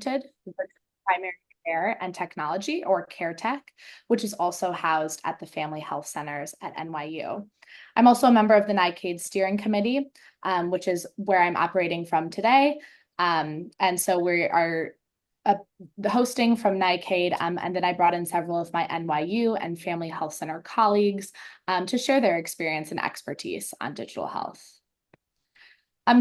oriented, primary care and technology, or care tech, which is also housed at the family health centers at NYU. I'm also a member of the Nicaid steering committee, which is where I'm operating from today. And so we are hosting from Nicaid, and then I brought in several of my NYU and Family Health Center colleagues to share their experience and expertise on digital health.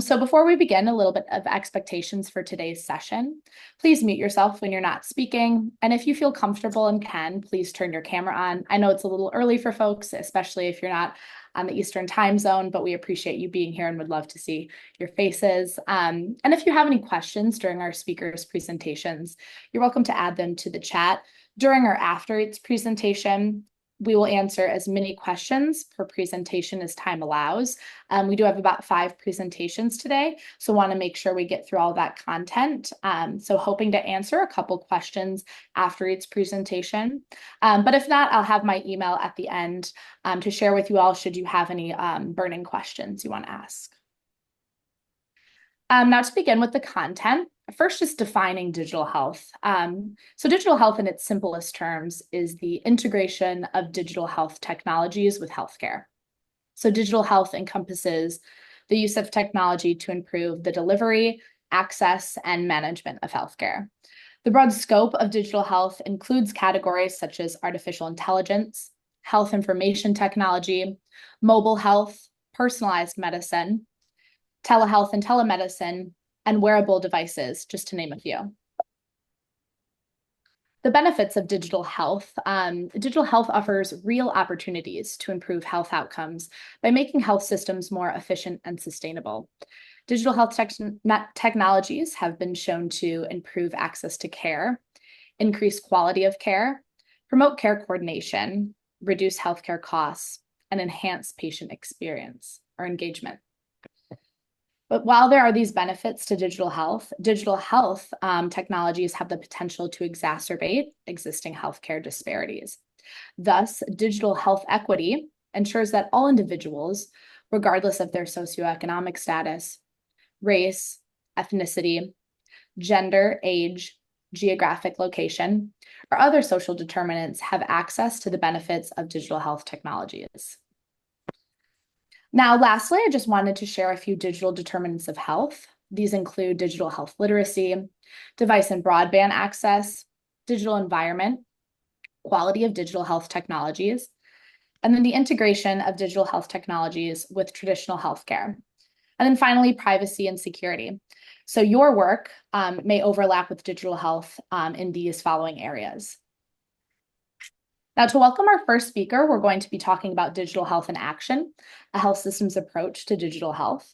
So before we begin, a little bit of expectations for today's session. Please mute yourself when you're not speaking. And if you feel comfortable and can, please turn your camera on. I know it's a little early for folks, especially if you're not on the Eastern time zone, but we appreciate you being here and would love to see your faces. And if you have any questions during our speakers' presentations, you're welcome to add them to the chat. During or after its presentation, we will answer as many questions per presentation as time allows. We do have about 5 presentations today, so want to make sure we get through all that content. So hoping to answer a couple questions after each presentation. But if not, I'll have my email at the end to share with you all should you have any burning questions you want to ask. Now to begin with the content, first is defining digital health. So digital health in its simplest terms is the integration of digital health technologies with healthcare. So digital health encompasses the use of technology to improve the delivery, access, and management of healthcare. The broad scope of digital health includes categories such as artificial intelligence, health information technology, mobile health, personalized medicine, telehealth and telemedicine, and wearable devices, just to name a few. The benefits of digital health offers real opportunities to improve health outcomes by making health systems more efficient and sustainable. Digital health technologies have been shown to improve access to care, increase quality of care, promote care coordination, reduce healthcare costs, and enhance patient experience or engagement. But while there are these benefits to digital health technologies have the potential to exacerbate existing healthcare disparities. Thus, digital health equity ensures that all individuals, regardless of their socioeconomic status, race, ethnicity, gender, age, geographic location, or other social determinants, have access to the benefits of digital health technologies. Now, lastly, I just wanted to share a few digital determinants of health. These include digital health literacy, device and broadband access, digital environment, quality of digital health technologies, and then the integration of digital health technologies with traditional healthcare. And then finally, privacy and security. So your work may overlap with digital health in these following areas. Now, to welcome our first speaker, we're going to be talking about digital health in action, a health systems approach to digital health.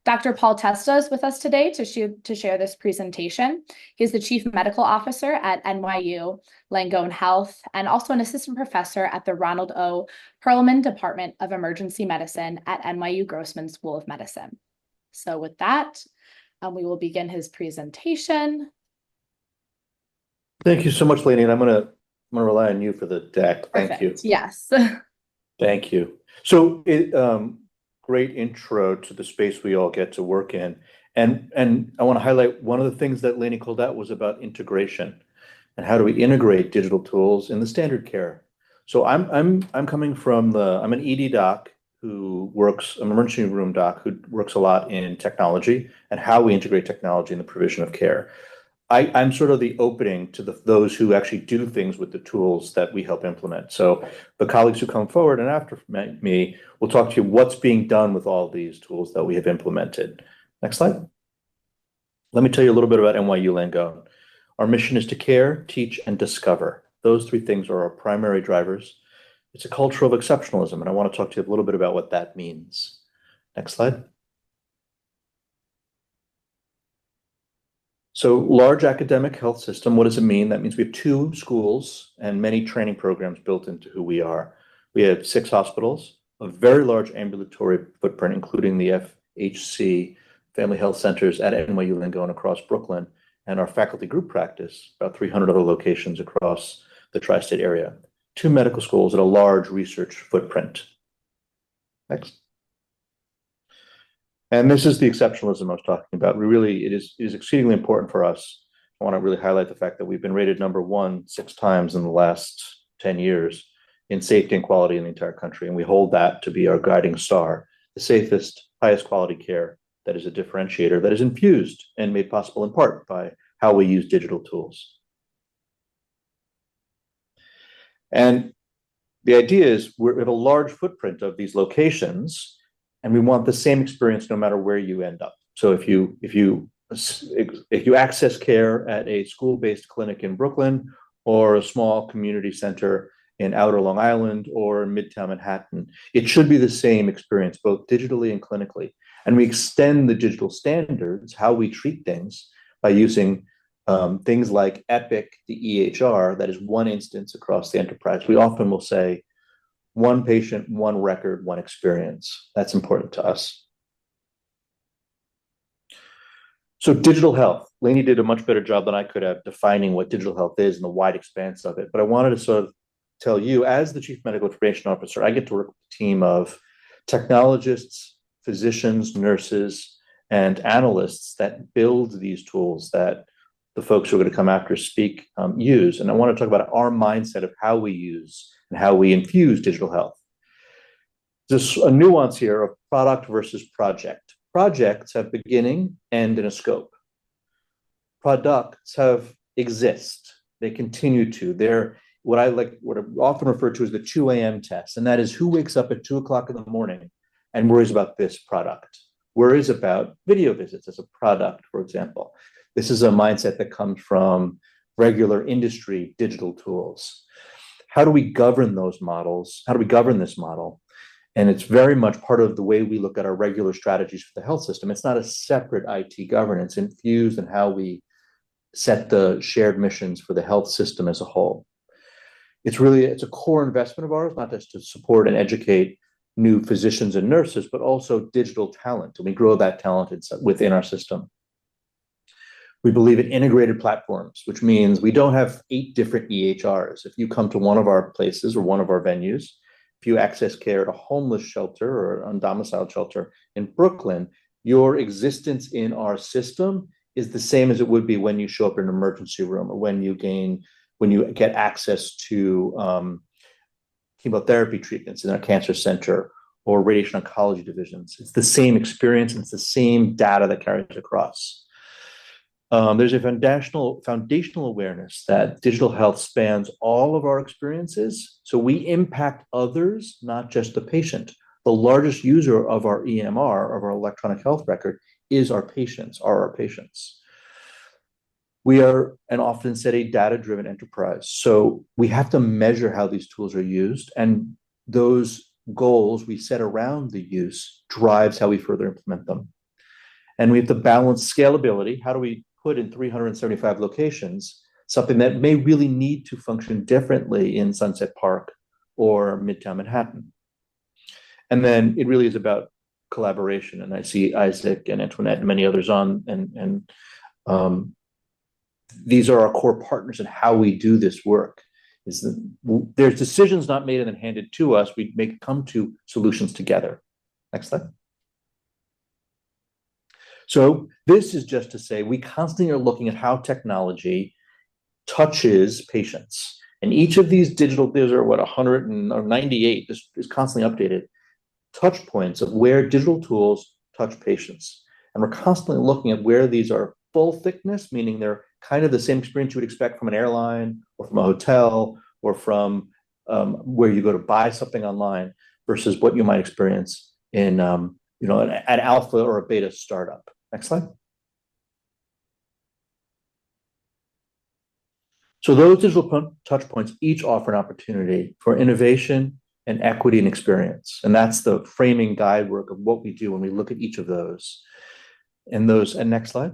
Dr. Paul Testa is with us today to share this presentation. He is the Chief Medical Officer at NYU Langone Health and also an assistant professor at the Ronald O. Perelman Department of Emergency Medicine at NYU Grossman School of Medicine. So with that, we will begin his presentation. Thank you so much, Lainey, and I'm going to rely on you for the deck. Thank Perfect. you. Yes. Thank you. So, great intro to the space we all get to work in, and I want to highlight one of the things that Lainey called out was about integration, and how do we integrate digital tools in the standard care. So I'm coming from I'm an ED doc who works, I'm an emergency room doc who works a lot in technology and how we integrate technology in the provision of care. I'm sort of the opening to those who actually do things with the tools that we help implement. So the colleagues who come forward and after me will talk to you what's being done with all these tools that we have implemented. Next slide. Let me tell you a little bit about NYU Langone. Our mission is to care, teach, and discover. Those 3 things are our primary drivers. It's a culture of exceptionalism, and I want to talk to you a little bit about what that means. Next slide. So large academic health system, what does it mean? That means we have 2 schools and many training programs built into who we are. We have 6 hospitals, a very large ambulatory footprint, including the FHC family health centers at NYU Langone across Brooklyn, and our faculty group practice, about 300 other locations across the tri-state area. 2 medical schools and a large research footprint. Next. And this is the exceptionalism I was talking about. It is exceedingly important for us. I want to really highlight the fact that we've been rated number one 6 times in the last 10 years in safety and quality in the entire country. And we hold that to be our guiding star, the safest, highest quality care that is a differentiator that is infused and made possible in part by how we use digital tools. And the idea is we have a large footprint of these locations, and we want the same experience no matter where you end up. So if you access care at a school-based clinic in Brooklyn or a small community center in Outer Long Island or Midtown Manhattan, it should be the same experience, both digitally and clinically. And we extend the digital standards, how we treat things, by using things like Epic, the EHR, that is one instance across the enterprise. We often will say, one patient, one record, one experience. That's important to us. So digital health, Lainey did a much better job than I could have defining what digital health is and the wide expanse of it. But I wanted to sort of tell you, as the Chief Medical Information Officer, I get to work with a team of technologists, physicians, nurses, and analysts that build these tools that the folks who are going to come after speak use. And I want to talk about our mindset of how we use and how we infuse digital health. There's a nuance here of product versus project. Projects have beginning, end, and a scope. Products exist. They continue to. They're what I often refer to as the 2 a.m. test, and that is who wakes up at 2 o'clock in the morning and worries about this product, worries about video visits as a product, for example. This is a mindset that comes from regular industry digital tools. How do we govern those models? How do we govern this model? And it's very much part of the way we look at our regular strategies for the health system. It's not a separate IT governance infused in how we set the shared missions for the health system as a whole. It's a core investment of ours, not just to support and educate new physicians and nurses, but also digital talent. And we grow that talent within our system. We believe in integrated platforms, which means we don't have 8 different EHRs. If you come to one of our places or one of our venues, if you access care at a homeless shelter or an undomiciled shelter in Brooklyn, your existence in our system is the same as it would be when you show up in an emergency room or when you get access to chemotherapy treatments in our cancer center or radiation oncology divisions. It's the same experience, and it's the same data that carries across. There's a foundational awareness that digital health spans all of our experiences. So we impact others, not just the patient. The largest user of our EMR, of our electronic health record, are our patients. We are, and often said, a data-driven enterprise. So we have to measure how these tools are used, and those goals we set around the use drives how we further implement them. And we have to balance scalability. How do we put in 375 locations something that may really need to function differently in Sunset Park or Midtown Manhattan? And then it really is about collaboration. And I see Isaac and Antoinette and many others on, and these are our core partners in how we do this work. There's decisions not made and then handed to us. We come to solutions together. Next slide. So this is just to say we constantly are looking at how technology touches patients. And each of these digital, these are 198, this is constantly updated, touch points of where digital tools touch patients. And we're constantly looking at where these are full thickness, meaning they're kind of the same experience you would expect from an airline or from a hotel or from where you go to buy something online versus what you might experience in an alpha or a beta startup. Next slide. So those digital touch points each offer an opportunity for innovation and equity and experience. And that's the framing guide work of what we do when we look at each of those. And next slide.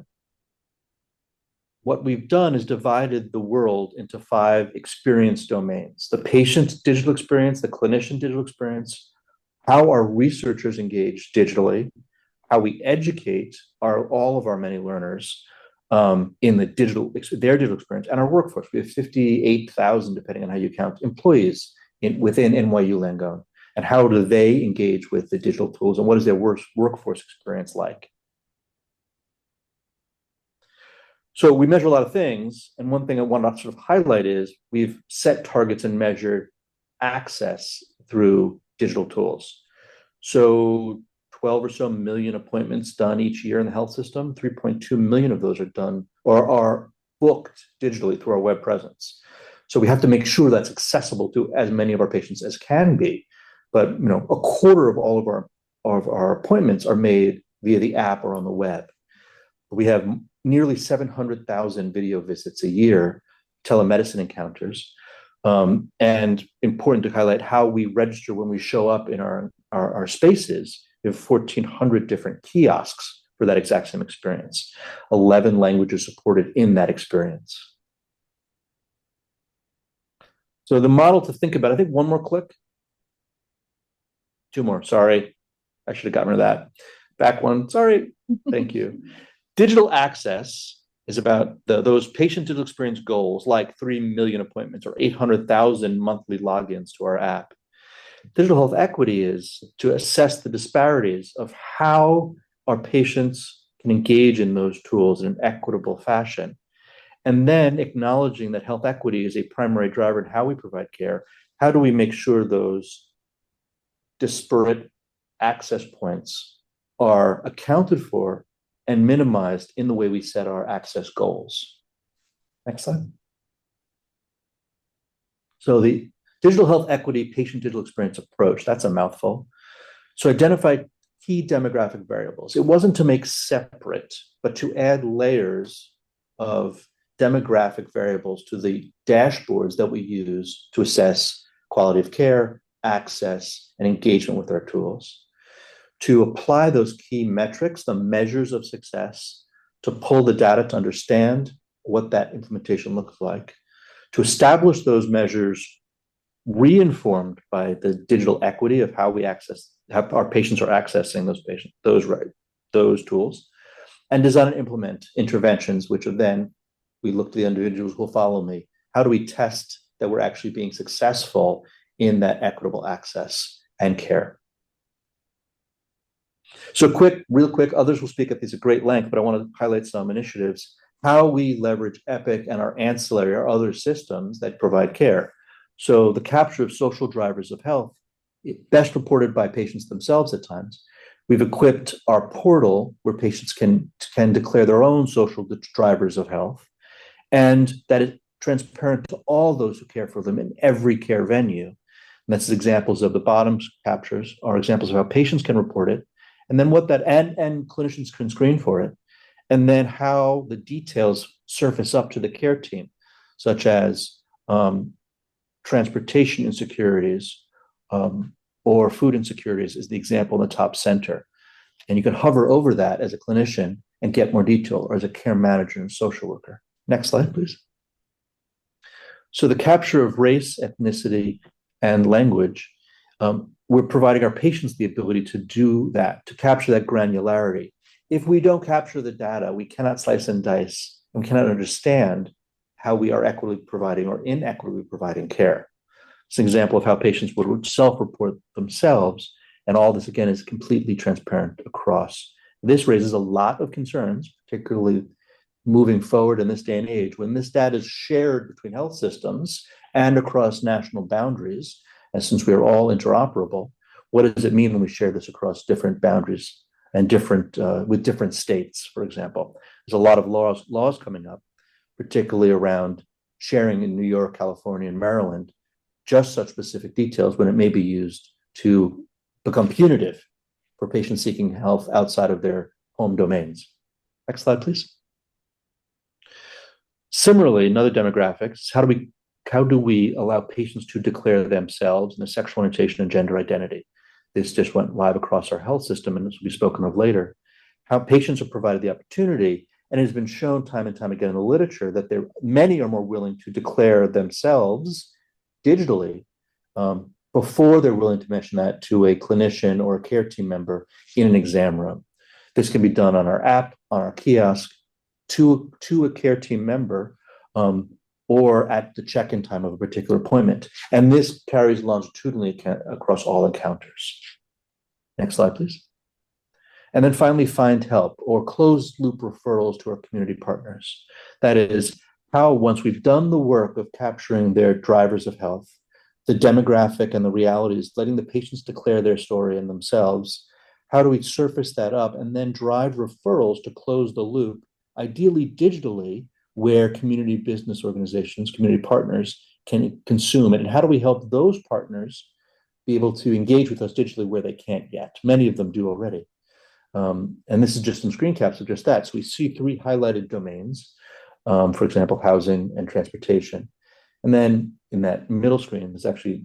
What we've done is divided the world into 5 experience domains: the patient's digital experience, the clinician digital experience, how our researchers engage digitally, how we educate all of our many learners in their digital experience, and our workforce. We have 58,000, depending on how you count, employees within NYU Langone. and how do they engage with the digital tools, and what is their workforce experience like? So we measure a lot of things, and one thing I want to sort of highlight is we've set targets and measured access through digital tools. So 12 or so million appointments done each year in the health system. 3.2 million of those are done or are booked digitally through our web presence. So we have to make sure that's accessible to as many of our patients as can be. But a quarter of all of our appointments are made via the app or on the web. We have nearly 700,000 video visits a year, telemedicine encounters. And important to highlight how we register when we show up in our spaces. We have 1,400 different kiosks for that exact same experience. 11 languages supported in that experience. So the model to think about, I think one more click. Two more, sorry. I should have gotten rid of that. Back one, sorry. Thank you. Digital access is about those patient digital experience goals, like 3 million appointments or 800,000 monthly logins to our app. Digital health equity is to assess the disparities of how our patients can engage in those tools in an equitable fashion. And then acknowledging that health equity is a primary driver in how we provide care. How do we make sure those disparate access points are accounted for and minimized in the way we set our access goals? Next slide. So the digital health equity patient digital experience approach, that's a mouthful. So identify key demographic variables. It wasn't to make separate, but to add layers of demographic variables to the dashboards that we use to assess quality of care, access, and engagement with our tools. To apply those key metrics, the measures of success, to pull the data to understand what that implementation looks like, to establish those measures reinformed by the digital equity of how our patients are accessing those tools, and design and implement interventions, which are then we look to the individuals who will follow me. How do we test that we're actually being successful in that equitable access and care? So real quick, others will speak at these at great length, but I want to highlight some initiatives, how we leverage Epic and our ancillary or other systems that provide care. So the capture of social drivers of health, best reported by patients themselves at times. We've equipped our portal where patients can declare their own social drivers of health, and that is transparent to all those who care for them in every care venue. And that's examples of the bottom captures are examples of how patients can report it, and then and clinicians can screen for it, and then how the details surface up to the care team, such as transportation insecurities or food insecurities is the example in the top center. And you can hover over that as a clinician and get more detail, or as a care manager and social worker. Next slide, please. So the capture of race, ethnicity, and language, we're providing our patients the ability to do that, to capture that granularity. If we don't capture the data, we cannot slice and dice, and we cannot understand how we are equitably providing or inequitably providing care. It's an example of how patients would self-report themselves, and all this, again, is completely transparent across. This raises a lot of concerns, particularly moving forward in this day and age, when this data is shared between health systems and across national boundaries. And since we are all interoperable, what does it mean when we share this across different boundaries and with different states, for example? There's a lot of laws coming up, particularly around sharing in New York, California, and Maryland, just such specific details when it may be used to become punitive for patients seeking health outside of their home domains. Next slide, please. Similarly, another demographic is how do we allow patients to declare themselves and their sexual orientation and gender identity? This just went live across our health system, and this will be spoken of later. How patients are provided the opportunity, and it has been shown time and time again in the literature that many are more willing to declare themselves digitally before they're willing to mention that to a clinician or a care team member in an exam room. This can be done on our app, on our kiosk, to a care team member, or at the check-in time of a particular appointment. And this carries longitudinally across all encounters. Next slide, please. And then finally, find help or closed loop referrals to our community partners. That is how, once we've done the work of capturing their drivers of health, the demographic and the realities, letting the patients declare their story and themselves, how do we surface that up and then drive referrals to close the loop, ideally digitally, where community business organizations, community partners can consume it? And how do we help those partners be able to engage with us digitally where they can't yet? Many of them do already. And this is just some screen caps of just that. So we see 3 highlighted domains, for example, housing and transportation. And then in that middle screen, there's actually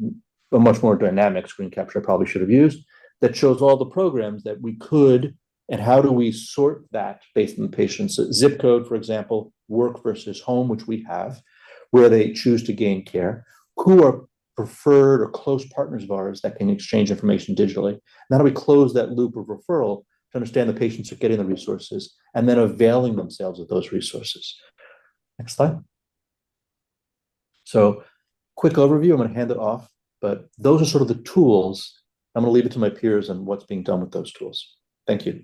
a much more dynamic screen capture I probably should have used that shows all the programs that we could, and how do we sort that based on the patient's zip code, for example, work versus home, which we have, where they choose to gain care, who are preferred or close partners of ours that can exchange information digitally. And how do we close that loop of referral to understand the patients are getting the resources and then availing themselves of those resources. Next slide. So quick overview, I'm going to hand it off, but those are sort of the tools. I'm going to leave it to my peers and what's being done with those tools. Thank you.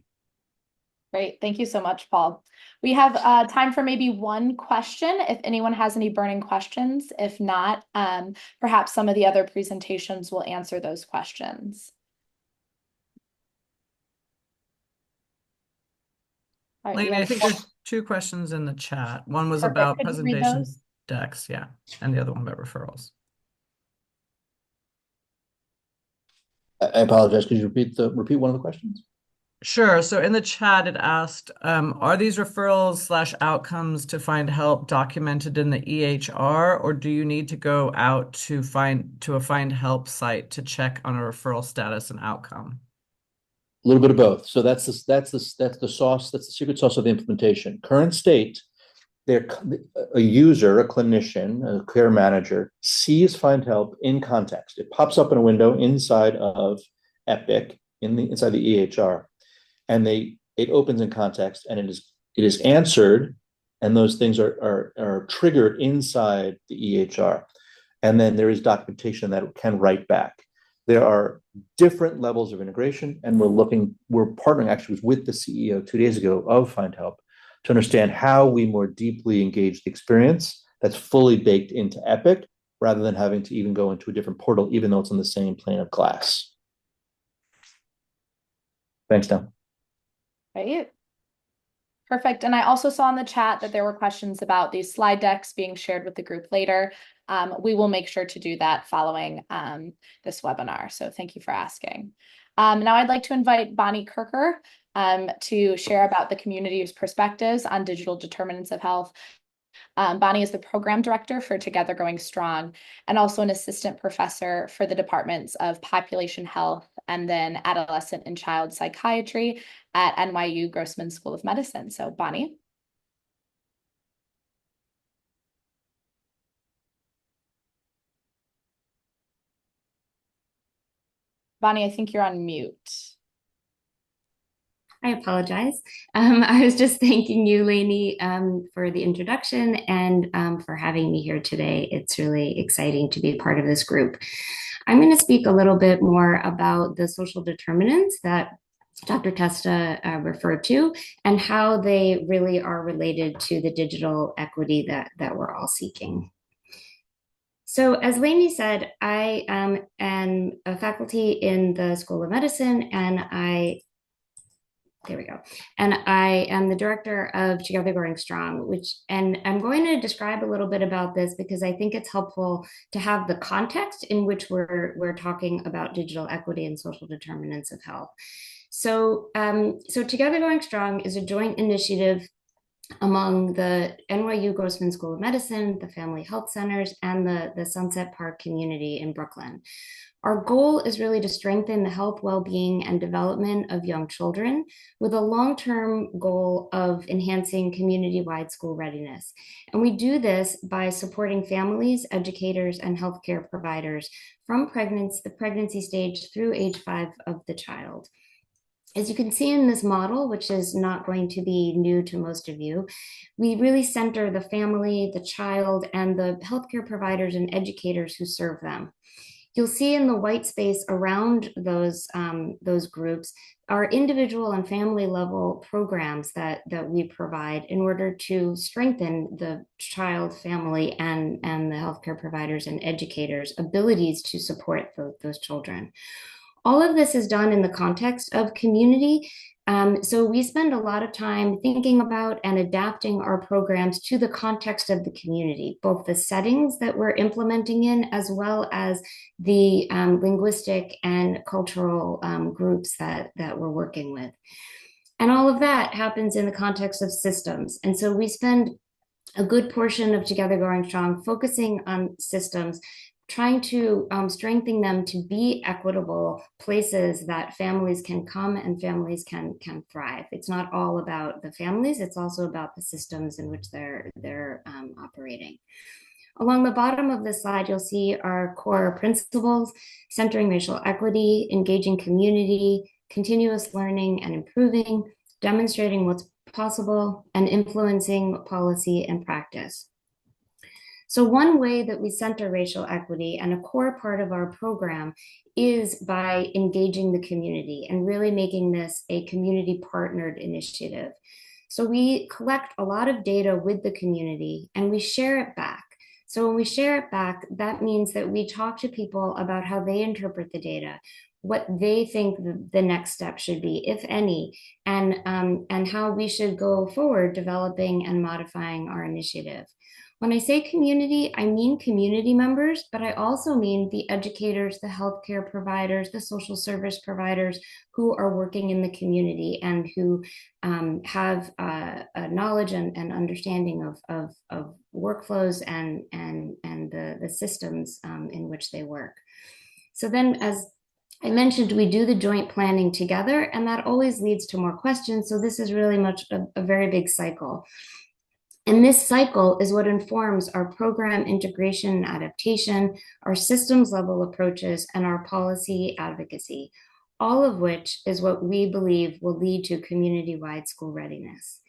Great. Thank you so much, Paul. We have time for maybe one question if anyone has any burning questions. If not, perhaps some of the other presentations will answer those questions. All right, Lainey, I think there's 2 questions in the chat. One was about presentation decks, yeah, and the other one about referrals. I apologize. Could you repeat one of the questions? Sure. So in the chat, it asked, are these referrals/outcomes to find help documented in the EHR, or do you need to go out to a find help site to check on a referral status and outcome? A little bit of both. So that's the sauce. That's the secret sauce of the implementation. Current state, a user, a clinician, a care manager sees find help in context. It pops up in a window inside of Epic, inside the EHR, and it opens in context, and it is answered, and those things are triggered inside the EHR, and then there is documentation that can write back. There are different levels of integration, and we're partnering actually with the CEO 2 days ago of Find Help to understand how we more deeply engage the experience that's fully baked into Epic, rather than having to even go into a different portal, even though it's on the same plane of glass. Thanks, Tom. Right. Perfect. And I also saw in the chat that there were questions about these slide decks being shared with the group later. We will make sure to do that following this webinar. So thank you for asking. Now I'd like to invite Bonnie Kirker to share about the community's perspectives on digital determinants of health. Bonnie is the program director for Together Going Strong and also an assistant professor for the departments of population health and then adolescent and child psychiatry at NYU Grossman School of Medicine. So Bonnie. Bonnie, I think you're on mute. I apologize. I was just thanking you, Lainey, for the introduction and for having me here today. It's really exciting to be part of this group. I'm going to speak a little bit more about the social determinants that Dr. Testa referred to and how they really are related to the digital equity that we're all seeking. So as Lainey said, I am a faculty in the School of Medicine, and there we go. And I am the director of Together Going Strong, and I'm going to describe a little bit about this because I think it's helpful to have the context in which we're talking about digital equity and social determinants of health. So Together Going Strong is a joint initiative among the NYU Grossman School of Medicine, the Family Health Centers, and the Sunset Park community in Brooklyn. Our goal is really to strengthen the health, well-being, and development of young children with a long-term goal of enhancing community-wide school readiness. And we do this by supporting families, educators, and healthcare providers from the pregnancy stage through age 5 of the child. As you can see in this model, which is not going to be new to most of you, we really center the family, the child, and the healthcare providers and educators who serve them. You'll see in the white space around those groups are individual and family level programs that we provide in order to strengthen the child, family, and the healthcare providers and educators' abilities to support those children. All of this is done in the context of community. So we spend a lot of time thinking about and adapting our programs to the context of the community, both the settings that we're implementing in, as well as the linguistic and cultural groups that we're working with. And all of that happens in the context of systems. And so we spend a good portion of Together Growing Strong focusing on systems, trying to strengthen them to be equitable places that families can come and families can thrive. It's not all about the families, it's also about the systems in which they're operating. Along the bottom of this slide, you'll see our core principles: centering racial equity, engaging community, continuous learning and improving, demonstrating what's possible, and influencing policy and practice. So one way that we center racial equity, and a core part of our program, is by engaging the community and really making this a community partnered initiative. So we collect a lot of data with the community and we share it back. So when we share it back, that means that we talk to people about how they interpret the data, what they think the next step should be, if any, and how we should go forward developing and modifying our initiative. When I say community, I mean community members, but I also mean the educators, the healthcare providers, the social service providers who are working in the community and who have a knowledge and understanding of workflows and the systems in which they work. So then, as I mentioned, we do the joint planning together, and that always leads to more questions. So this is really much a very big cycle. And this cycle is what informs our program integration and adaptation, our systems level approaches, and our policy advocacy, all of which is what we believe will lead to community-wide school readiness.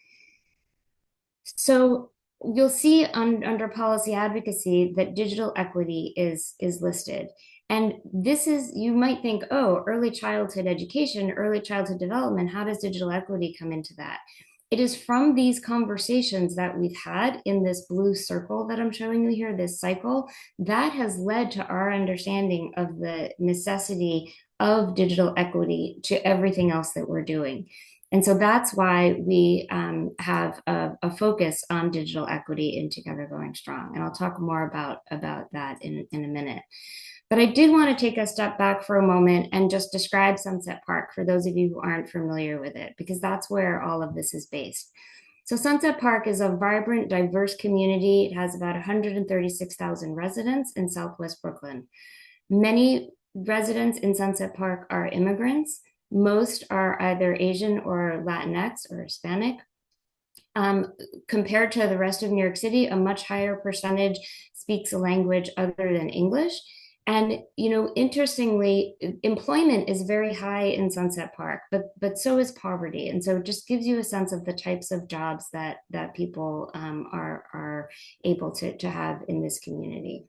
So you'll see under policy advocacy that digital equity is listed. And this is, you might think, oh, early childhood education, early childhood development, how does digital equity come into that? It is from these conversations that we've had in this blue circle that I'm showing you here, this cycle, that has led to our understanding of the necessity of digital equity to everything else that we're doing. And so that's why we have a focus on digital equity in Together Growing Strong. And I'll talk more about that in a minute. But I did want to take a step back for a moment and just describe Sunset Park for those of you who aren't familiar with it, because that's where all of this is based. So Sunset Park is a vibrant, diverse community. It has about 136,000 residents in Southwest Brooklyn. Many residents in Sunset Park are immigrants. Most are either Asian or Latinx or Hispanic. Compared to the rest of New York City, a much higher percentage speaks a language other than English. And, you know, interestingly, employment is very high in Sunset Park, but so is poverty. And so it just gives you a sense of the types of jobs that people are able to have in this community.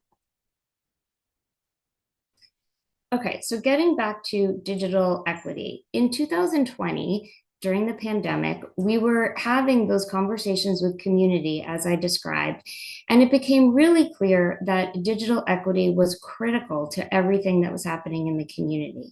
Okay, so getting back to digital equity. In 2020, during the pandemic, we were having those conversations with community, as I described, and it became really clear that digital equity was critical to everything that was happening in the community.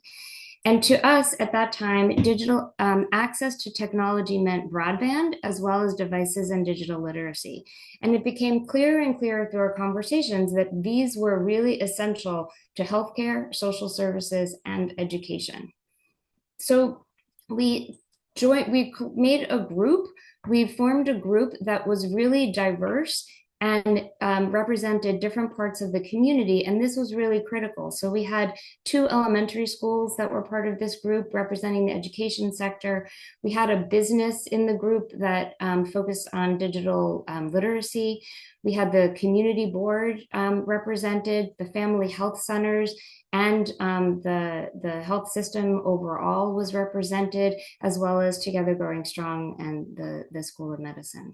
And to us at that time, digital access to technology meant broadband, as well as devices and digital literacy. And it became clearer and clearer through our conversations that these were really essential to healthcare, social services, and education. So we formed a group that was really diverse and represented different parts of the community. And this was really critical. So we had 2 elementary schools that were part of this group representing the education sector. We had a business in the group that focused on digital literacy. We had the community board represented, the family health centers, and the health system overall was represented, as well as Together Growing Strong and the School of Medicine.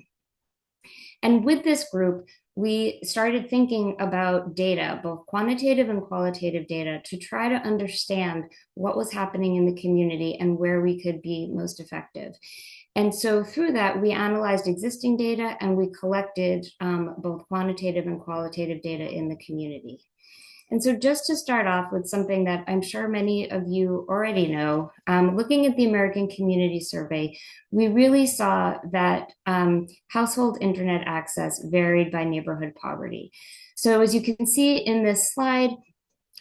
And with this group, we started thinking about data, both quantitative and qualitative data, to try to understand what was happening in the community and where we could be most effective. And so through that, we analyzed existing data and we collected both quantitative and qualitative data in the community. And so just to start off with something that I'm sure many of you already know, looking at the American Community Survey, we really saw that household internet access varied by neighborhood poverty. So as you can see in this slide,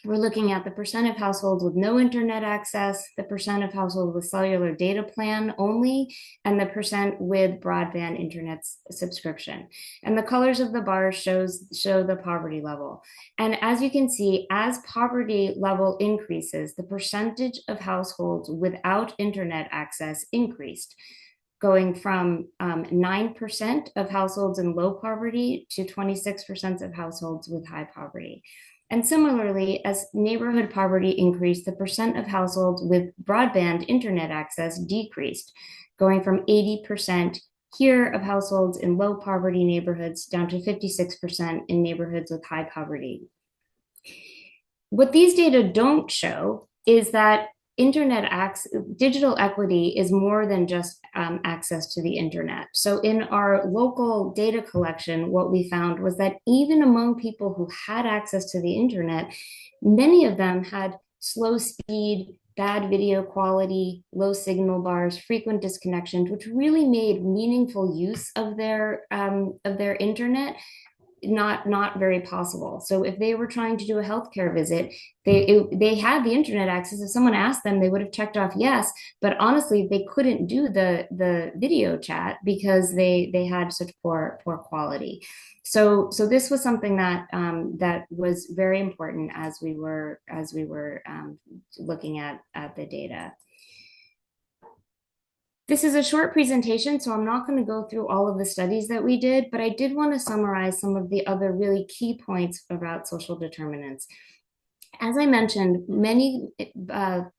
we're looking at the percent of households with no internet access, the percent of households with cellular data plan only, and the percent with broadband internet subscription. And the colors of the bars show the poverty level. And as you can see, as poverty level increases, the percentage of households without internet access increased, going from 9% of households in low poverty to 26% of households with high poverty. And similarly, as neighborhood poverty increased, the percent of households with broadband internet access decreased, going from 80% here of households in low poverty neighborhoods down to 56% in neighborhoods with high poverty. What these data don't show is that digital equity is more than just access to the internet. So in our local data collection, what we found was that even among people who had access to the internet, many of them had slow speed, bad video quality, low signal bars, frequent disconnections, which really made meaningful use of their internet not very possible. So if they were trying to do a healthcare visit, they had the internet access. If someone asked them, they would have checked off yes, but honestly, they couldn't do the video chat because they had such poor quality. So this was something that that was very important as we were looking at the data. This is a short presentation, so I'm not going to go through all of the studies that we did, but I did want to summarize some of the other really key points about social determinants. As I mentioned, many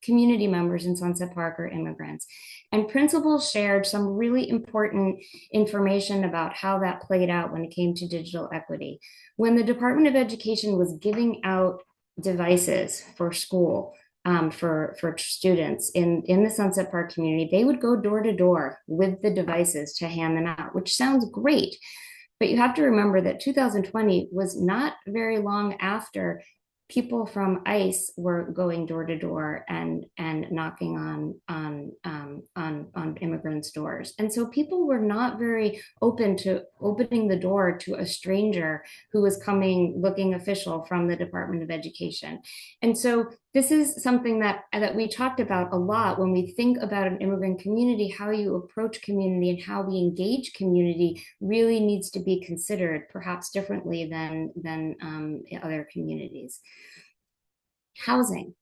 community members in Sunset Park are immigrants, and principals shared some really important information about how that played out when it came to digital equity. When the Department of Education was giving out devices for school, for students in the Sunset Park community, they would go door to door with the devices to hand them out, which sounds great. But you have to remember that 2020 was not very long after people from ICE were going door to door and knocking on immigrants' doors. And so people were not very open to opening the door to a stranger who was coming looking official from the Department of Education. And so this is something that we talked about a lot when we think about an immigrant community. How you approach community and how we engage community really needs to be considered, perhaps differently than other communities. Housing.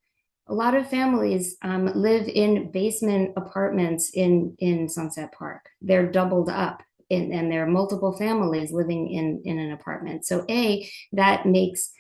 A lot of families live in basement apartments in Sunset Park. They're doubled up, and there are multiple families living in an apartment. So that makes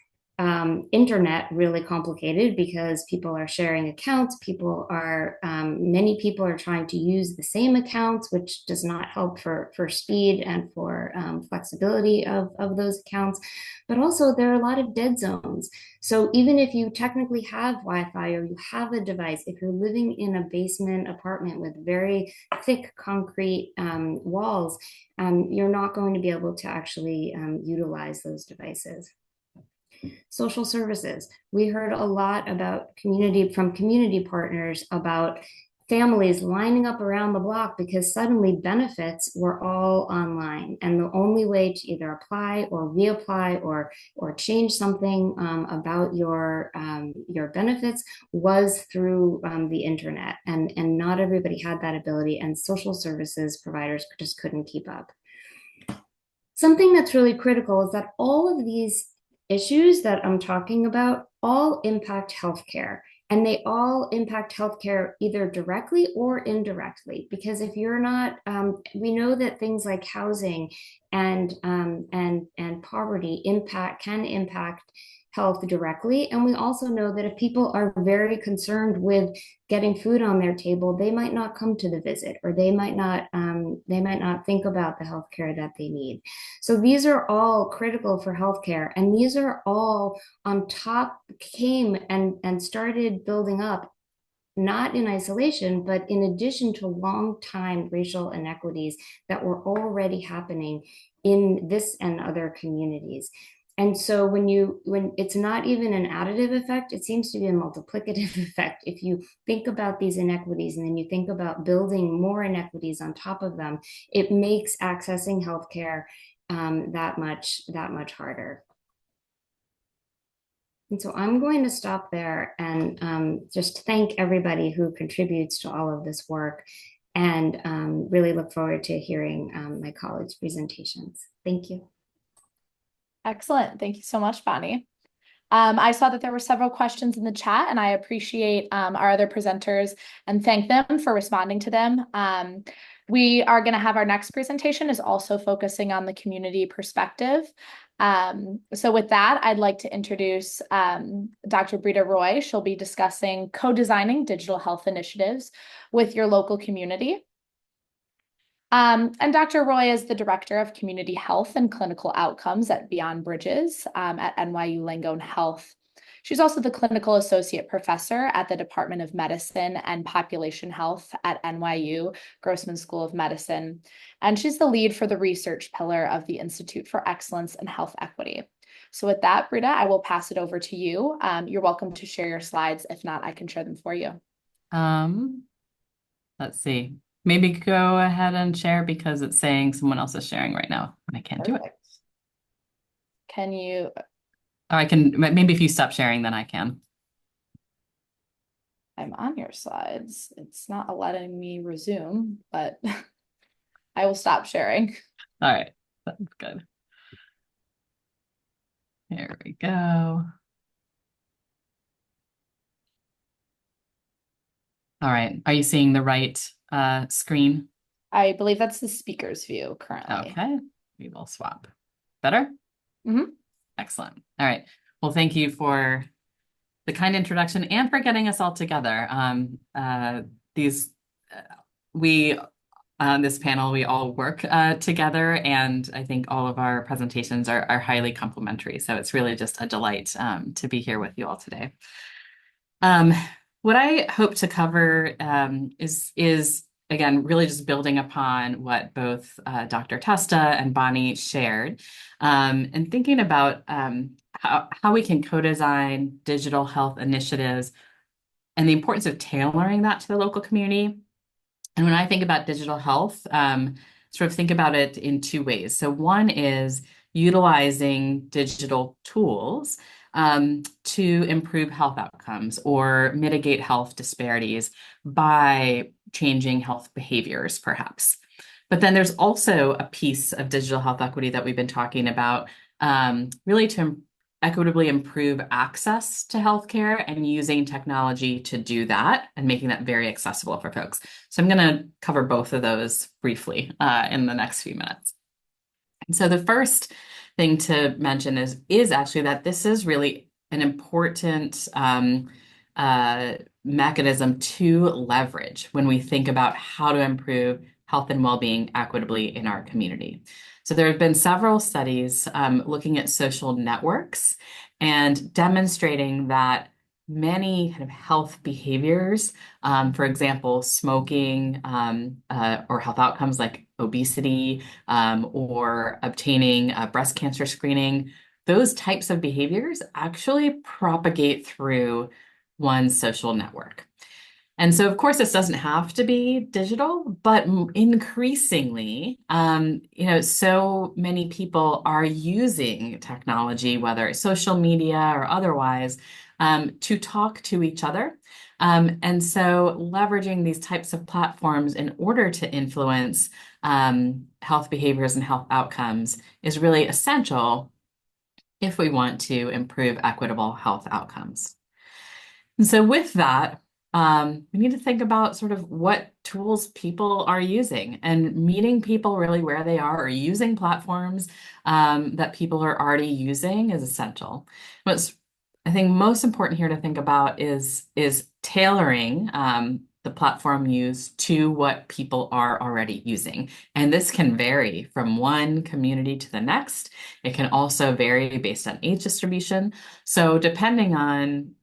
internet really complicated because people are sharing accounts. Many people are trying to use the same accounts, which does not help for speed and for flexibility of those accounts. But also there are a lot of dead zones. So even if you technically have Wi-Fi or you have a device, if you're living in a basement apartment with very thick concrete walls, you're not going to be able to actually utilize those devices. Social services. We heard a lot about from community partners about families lining up around the block because suddenly benefits were all online, and the only way to either apply or reapply or change something about your benefits was through the internet, and not everybody had that ability, and social services providers just couldn't keep up. something that's really critical is that all of these issues that I'm talking about all impact healthcare. And they all impact healthcare either directly or indirectly. Because if you're not, we know that things like housing and poverty can impact health directly. And we also know that if people are very concerned with getting food on their table, they might not come to the visit, or they might not think about the healthcare that they need. So these are all critical for healthcare, and these are all on top, came and started building up, not in isolation, but in addition to long time racial inequities that were already happening in this and other communities. And so when it's not even an additive effect, it seems to be a multiplicative effect. If you think about these inequities and then you think about building more inequities on top of them, it makes accessing healthcare that much harder. And so I'm going to stop there and just thank everybody who contributes to all of this work, and really look forward to hearing my colleagues' presentations. Thank you. Excellent. Thank you so much, Bonnie. I saw that there were several questions in the chat, and I appreciate our other presenters and thank them for responding to them. We are going to have our next presentation is also focusing on the community perspective. So with that, I'd like to introduce Dr. Brita Roy. She'll be discussing co-designing digital health initiatives with your local community. And Dr. Roy is the Director of Community Health and Clinical Outcomes at Beyond Bridges at NYU Langone Health. She's also the Clinical Associate Professor at the Department of Medicine and Population Health at NYU Grossman School of Medicine. And she's the lead for the research pillar of the Institute for Excellence in Health Equity. So with that, Brita, I will pass it over to you. You're welcome to share your slides. If not, I can share them for you. Let's see. Maybe go ahead and share because it's saying someone else is sharing right now and I can't do it. Can you? Or I can, maybe if you stop sharing, then I can. I'm on your slides. It's not letting me resume, but I will stop sharing. All right, that's good. Here we go. All right, are you seeing the right screen? I believe that's the speaker's view currently. Okay, we will swap. Better? Mm-hmm. Excellent. All right. Well, thank you for the kind introduction and for getting us all together. This panel, we all work together, and I think all of our presentations are highly complementary. So it's really just a delight to be here with you all today. What I hope to cover is again, really just building upon what both Dr. Testa and Bonnie shared, and thinking about how we can co-design digital health initiatives and the importance of tailoring that to the local community. And when I think about digital health, sort of think about it in two ways. So one is utilizing digital tools to improve health outcomes or mitigate health disparities by changing health behaviors, perhaps. But then there's also a piece of digital health equity that we've been talking about, really to equitably improve access to healthcare and using technology to do that and making that very accessible for folks. So I'm going to cover both of those briefly in the next few minutes. And so the first thing to mention is actually that this is really an important mechanism to leverage when we think about how to improve health and well-being equitably in our community. So there have been several studies looking at social networks and demonstrating that many kind of health behaviors, for example, smoking or health outcomes like obesity or obtaining breast cancer screening, those types of behaviors actually propagate through one's social network. And so, of course, this doesn't have to be digital, but increasingly, so many people are using technology, whether it's social media or otherwise, to talk to each other. And so leveraging these types of platforms in order to influence health behaviors and health outcomes is really essential if we want to improve equitable health outcomes. And so with that, we need to think about sort of what tools people are using and meeting people really where they are, or using platforms that people are already using is essential. What's, I think, most important here to think about is tailoring the platform used to what people are already using. And this can vary from one community to the next. It can also vary based on age distribution. So depending on,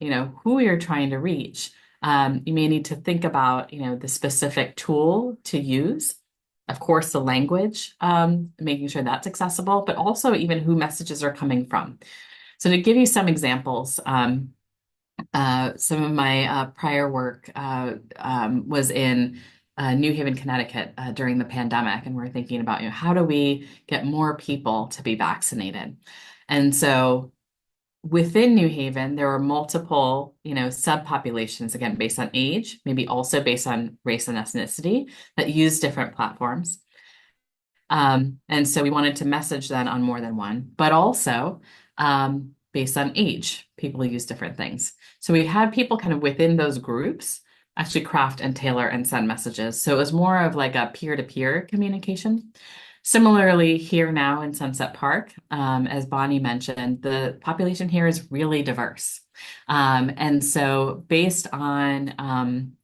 who you're trying to reach, you may need to think about, the specific tool to use. Of course, the language, making sure that's accessible, but also even who messages are coming from. So to give you some examples, some of my prior work was in New Haven, Connecticut during the pandemic, and we're thinking about, how do we get more people to be vaccinated? And so within New Haven, there were multiple, subpopulations, again, based on age, maybe also based on race and ethnicity, that use different platforms. And so we wanted to message then on more than one, but also based on age, people use different things. So we had people kind of within those groups actually craft and tailor and send messages. So it was more of like a peer-to-peer communication. Similarly, here now in Sunset Park, as Bonnie mentioned, the population here is really diverse. And so based on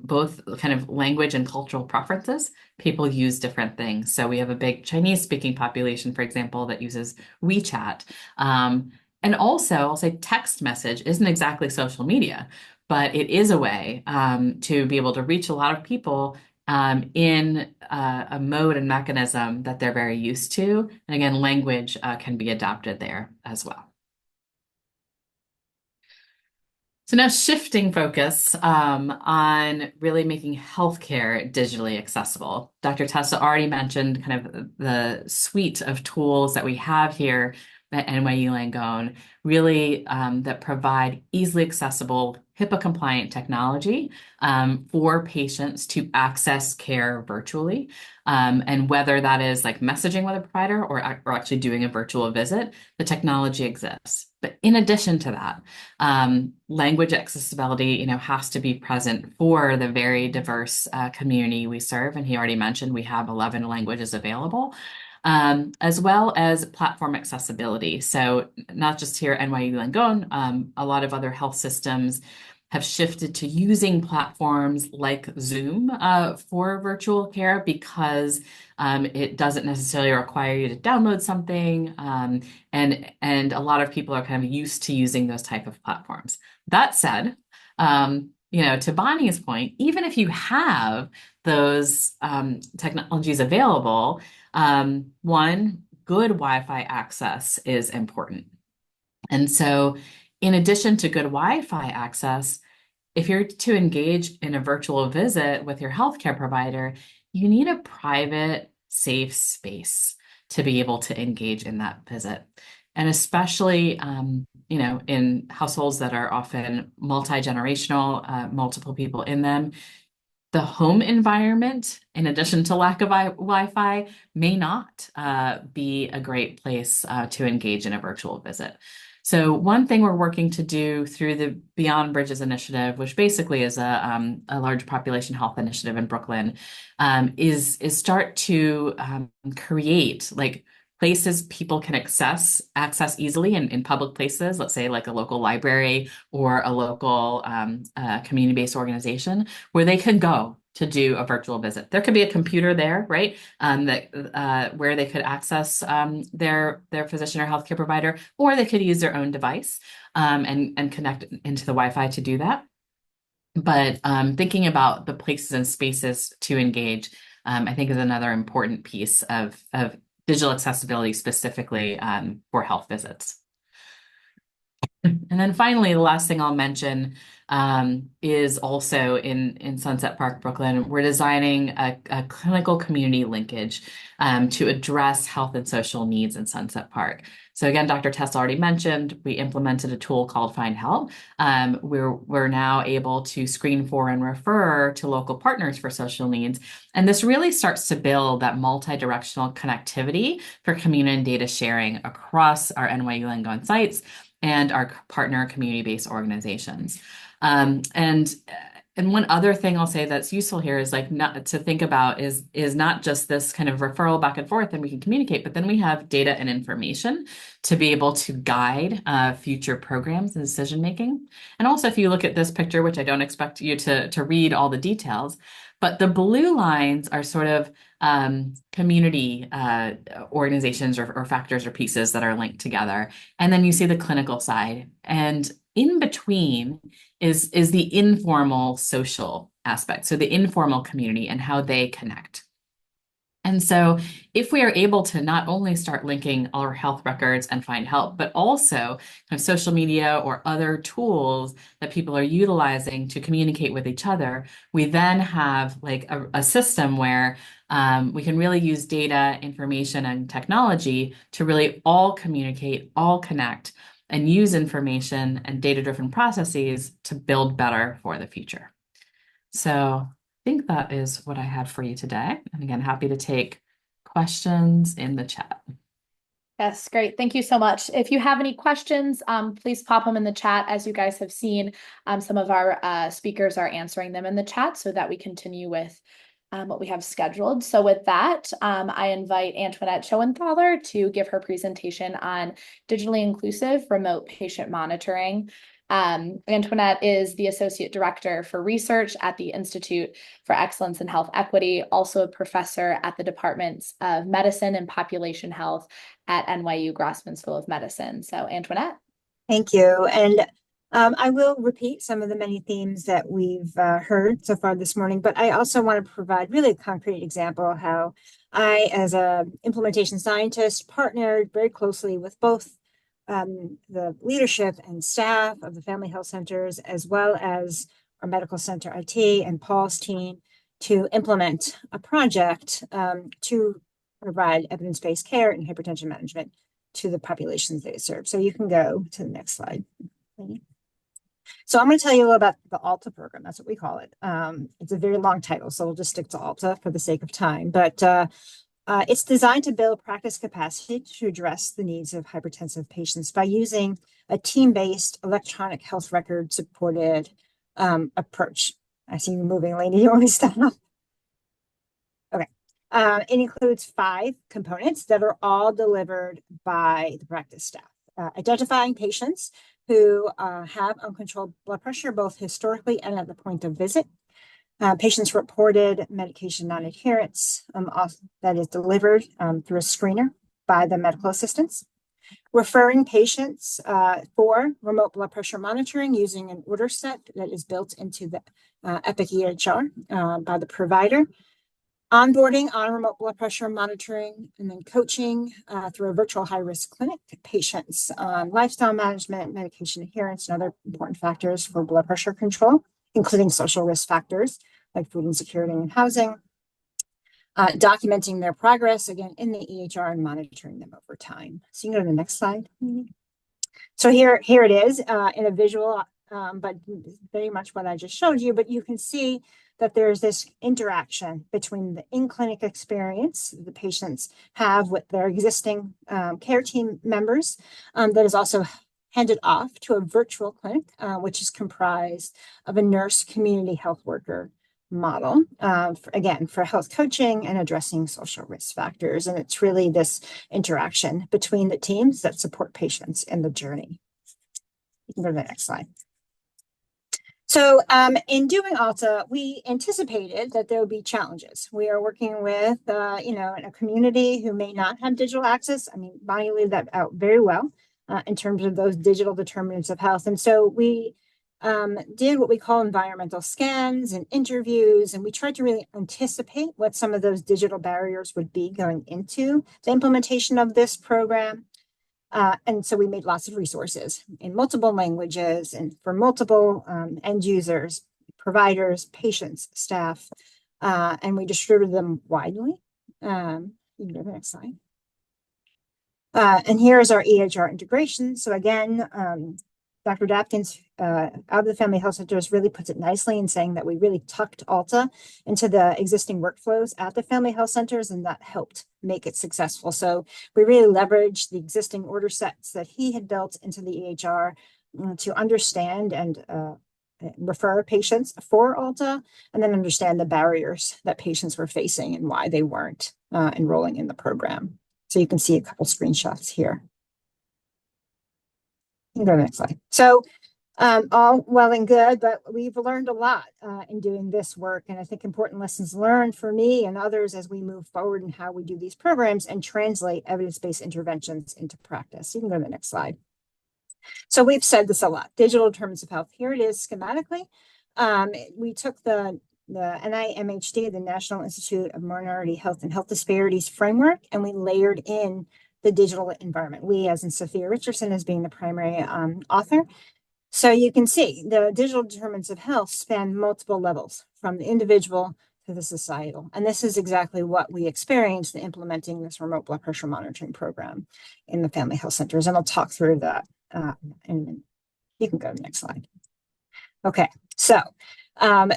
both kind of language and cultural preferences, people use different things. So we have a big Chinese speaking population, for example, that uses WeChat. And also, I'll say text message isn't exactly social media, but it is a way to be able to reach a lot of people in a mode and mechanism that they're very used to. And again, language can be adapted there as well. So now shifting focus on really making healthcare digitally accessible. Dr. Tessa already mentioned kind of the suite of tools that we have here at NYU Langone, really that provide easily accessible HIPAA-compliant technology for patients to access care virtually. And whether that is like messaging with a provider or actually doing a virtual visit, the technology exists. But in addition to that, language accessibility, has to be present for the very diverse community we serve. And he already mentioned we have 11 languages available. As well as platform accessibility. So not just here at NYU Langone, a lot of other health systems have shifted to using platforms like Zoom for virtual care because it doesn't necessarily require you to download something, and a lot of people are kind of used to using those type of platforms. That said, to Bonnie's point, even if you have those technologies available, one, good Wi-Fi access is important. And so in addition to good Wi-Fi access, if you're to engage in a virtual visit with your healthcare provider, you need a private, safe space to be able to engage in that visit. And especially, in households that are often multi-generational, multiple people in them, the home environment, in addition to lack of Wi-Fi, may not be a great place to engage in a virtual visit. So one thing we're working to do through the Beyond Bridges initiative, which basically is a large population health initiative in Brooklyn, is start to create like places people can access easily in public places, let's say like a local library or a local community-based organization where they can go to do a virtual visit. There could be a computer there, right? Where they could access their physician or healthcare provider, or they could use their own device and connect into the Wi-Fi to do that. But thinking about the places and spaces to engage, I think is another important piece of digital accessibility specifically for health visits. And then finally, the last thing I'll mention is also in Sunset Park, Brooklyn, we're designing a clinical community linkage to address health and social needs in Sunset Park. So again, Dr. Tess already mentioned, we implemented a tool called Find Help. We're now able to screen for and refer to local partners for social needs. And this really starts to build that multi-directional connectivity for community and data sharing across our NYU Langone sites and our partner community-based organizations. And one other thing I'll say that's useful here is like not to think about is not just this kind of referral back and forth and we can communicate, but then we have data and information to be able to guide future programs and decision making. And also, if you look at this picture, which I don't expect you to read all the details, but the blue lines are sort of community organizations or factors or pieces that are linked together. And then you see the clinical side. And in between is the informal social aspect. So the informal community and how they connect. And so if we are able to not only start linking our health records and Find Help, but also kind of social media or other tools that people are utilizing to communicate with each other, we then have like a system where we can really use data, information, and technology to really all communicate, all connect, and use information and data-driven processes to build better for the future. So I think that is what I had for you today. And again, happy to take questions in the chat. Yes, great. Thank you so much. If you have any questions, please pop them in the chat. As you guys have seen, some of our speakers are answering them in the chat so that we continue with what we have scheduled. So with that, I invite Antoinette Schoenthaler to give her presentation on digitally inclusive remote patient monitoring. Antoinette is the Associate Director for Research at the Institute for Excellence in Health Equity, also a professor at the Departments of Medicine and Population Health at NYU Grossman School of Medicine. So Antoinette. Thank you. And I will repeat some of the many themes that we've heard so far this morning, but I also want to provide really a concrete example of how I, as an implementation scientist, partnered very closely with both the leadership and staff of the family health centers, as well as our medical center IT and Paul's team, to implement a project to provide evidence-based care and hypertension management to the populations they serve. So you can go to the next slide. So I'm going to tell you a little about the ALTA program. That's what we call it. It's a very long title, so we'll just stick to ALTA for the sake of time. But it's designed to build practice capacity to address the needs of hypertensive patients by using a team-based electronic health record supported approach. I see you moving, Lainey. You want me to stop? Okay. It includes 5 components that are all delivered by the practice staff. Identifying patients who have uncontrolled blood pressure, both historically and at the point of visit. Patients reported medication non-adherence that is delivered through a screener by the medical assistants. Referring patients for remote blood pressure monitoring using an order set that is built into the Epic EHR by the provider. Onboarding on remote blood pressure monitoring, and then coaching through a virtual high-risk clinic patients on lifestyle management, medication adherence, and other important factors for blood pressure control, including social risk factors like food insecurity and housing. Documenting their progress, again, in the EHR and monitoring them over time. So you can go to the next slide. So here it is in a visual, but very much what I just showed you, but you can see that there's this interaction between the in-clinic experience the patients have with their existing care team members that is also handed off to a virtual clinic, which is comprised of a nurse community health worker model, again, for health coaching and addressing social risk factors. And it's really this interaction between the teams that support patients in the journey. You can go to the next slide. So in doing ALTA, we anticipated that there would be challenges. We are working with, in a community who may not have digital access. I mean, Bonnie laid that out very well in terms of those digital determinants of health. And so we did what we call environmental scans and interviews, and we tried to really anticipate what some of those digital barriers would be going into the implementation of this program. And so we made lots of resources in multiple languages and for multiple end users, providers, patients, staff, and we distributed them widely. You can go to the next slide. And here is our EHR integration. So again, Dr. Dapkins out of the Family Health Centers really puts it nicely in saying that we really tucked Alta into the existing workflows at the Family Health Centers, and that helped make it successful. So we really leveraged the existing order sets that he had built into the EHR to understand and refer patients for Alta, and then understand the barriers that patients were facing and why they weren't enrolling in the program. So you can see a couple screenshots here. You can go to the next slide. So all well and good, but we've learned a lot in doing this work. And I think important lessons learned for me and others as we move forward in how we do these programs and translate evidence-based interventions into practice. You can go to the next slide. So we've said this a lot, digital determinants of health. Here it is schematically. We took the NIMHD, the National Institute of Minority Health and Health Disparities framework, and we layered in the digital environment. We, as in Sophia Richardson, as being the primary author. So you can see the digital determinants of health span multiple levels, from the individual to the societal. And this is exactly what we experienced in implementing this remote blood pressure monitoring program in the Family Health Centers. And I'll talk through that. And you can go to the next slide. Okay, so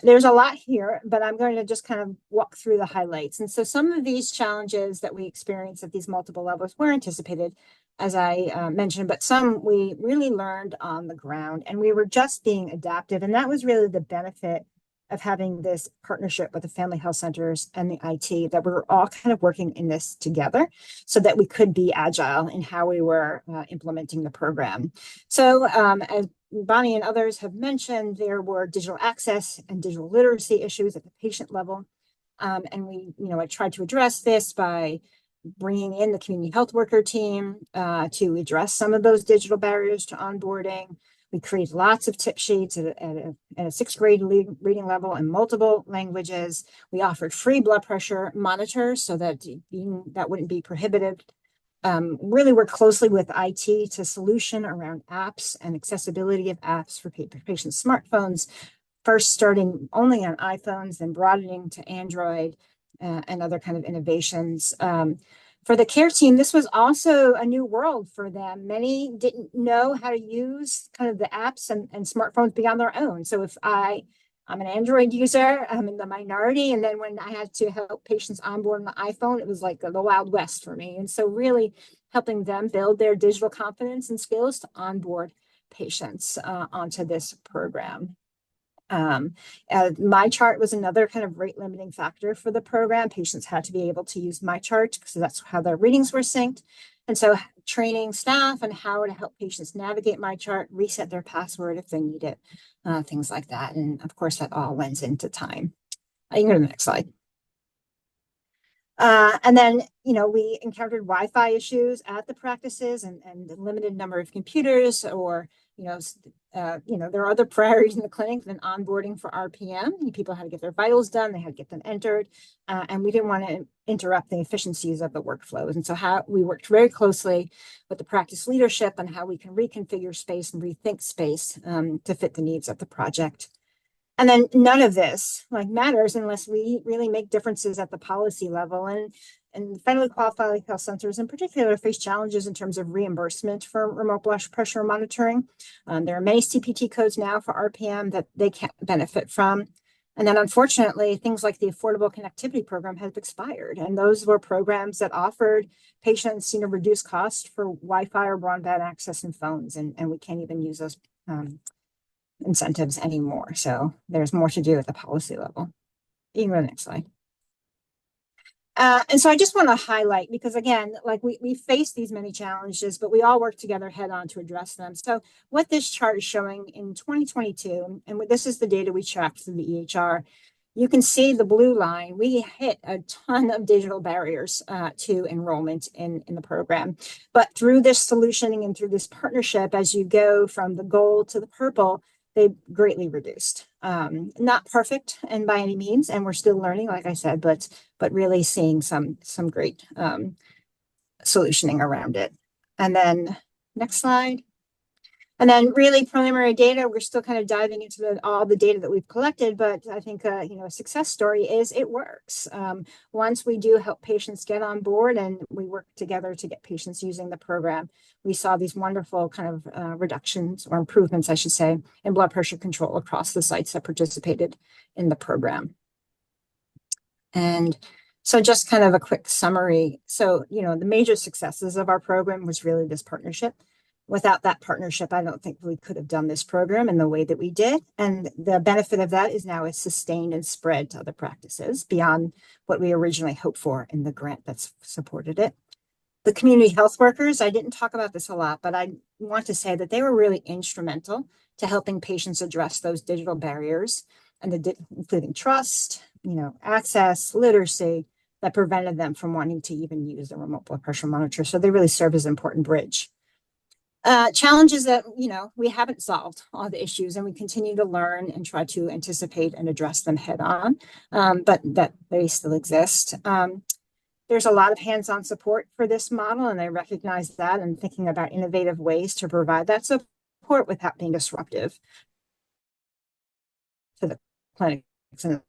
there's a lot here, but I'm going to just kind of walk through the highlights. And so some of these challenges that we experience at these multiple levels were anticipated, as I mentioned, but some we really learned on the ground, and we were just being adaptive. And that was really the benefit of having this partnership with the Family Health Centers and the IT, that we were all kind of working in this together so that we could be agile in how we were implementing the program. So as Bonnie and others have mentioned, there were digital access and digital literacy issues at the patient level. And we, I tried to address this by bringing in the community health worker team to address some of those digital barriers to onboarding. We created lots of tip sheets at a sixth grade reading level in multiple languages. We offered free blood pressure monitors so that that wouldn't be prohibitive. Really work closely with IT to solution around apps and accessibility of apps for patients' smartphones, first starting only on iPhones, then broadening to Android and other kind of innovations. For the care team, this was also a new world for them. Many didn't know how to use kind of the apps and smartphones beyond their own. So if I'm an Android user, I'm in the minority. And then when I had to help patients onboard on the iPhone, it was like the Wild West for me. And so really helping them build their digital confidence and skills to onboard patients onto this program. MyChart was another kind of rate limiting factor for the program. Patients had to be able to use MyChart because that's how their readings were synced. And so training staff on how to help patients navigate MyChart, reset their password if they need it, things like that. And of course, that all lends into time. You can go to the next slide. And then, we encountered Wi-Fi issues at the practices and the limited number of computers, or, there are other priorities in the clinic than onboarding for RPM. People had to get their vitals done, they had to get them entered, and we didn't want to interrupt the efficiencies of the workflows. And so we worked very closely with the practice leadership on how we can reconfigure space and rethink space to fit the needs of the project. And then none of this matters unless we really make differences at the policy level. And federally qualified health centers in particular face challenges in terms of reimbursement for remote blood pressure monitoring. There are many CPT codes now for RPM that they can't benefit from. And then unfortunately, things like the Affordable Connectivity Program have expired. And those were programs that offered patients, reduced cost for Wi-Fi or broadband access and phones. And we can't even use those incentives anymore. So there's more to do at the policy level. You can go to the next slide. And so I just want to highlight, because again, we face these many challenges, but we all work together head on to address them. So what this chart is showing in 2022, and this is the data we tracked through the EHR, you can see the blue line. We hit a ton of digital barriers to enrollment in the program. But through this solutioning and through this partnership, as you go from the gold to the purple, they greatly reduced. Not perfect and by any means, and we're still learning, like I said, but really seeing some great solutioning around it. And then Next slide. And then really preliminary data, we're still kind of diving into all the data that we've collected, but I think, a success story is it works. Once we do help patients get on board and we work together to get patients using the program, we saw these wonderful kind of reductions or improvements, I should say, in blood pressure control across the sites that participated in the program. And so just kind of a quick summary. So, the major successes of our program was really this partnership. Without that partnership, I don't think we could have done this program in the way that we did. And the benefit of that is now it's sustained and spread to other practices beyond what we originally hoped for in the grant that's supported it. The community health workers, I didn't talk about this a lot, but I want to say that they were really instrumental to helping patients address those digital barriers, and including trust, access, literacy, that prevented them from wanting to even use the remote blood pressure monitor. So they really serve as an important bridge. Challenges that, we haven't solved all the issues, and we continue to learn and try to anticipate and address them head on, but that they still exist. There's a lot of hands-on support for this model, and I recognize that, and thinking about innovative ways to provide that support without being disruptive to the clinics and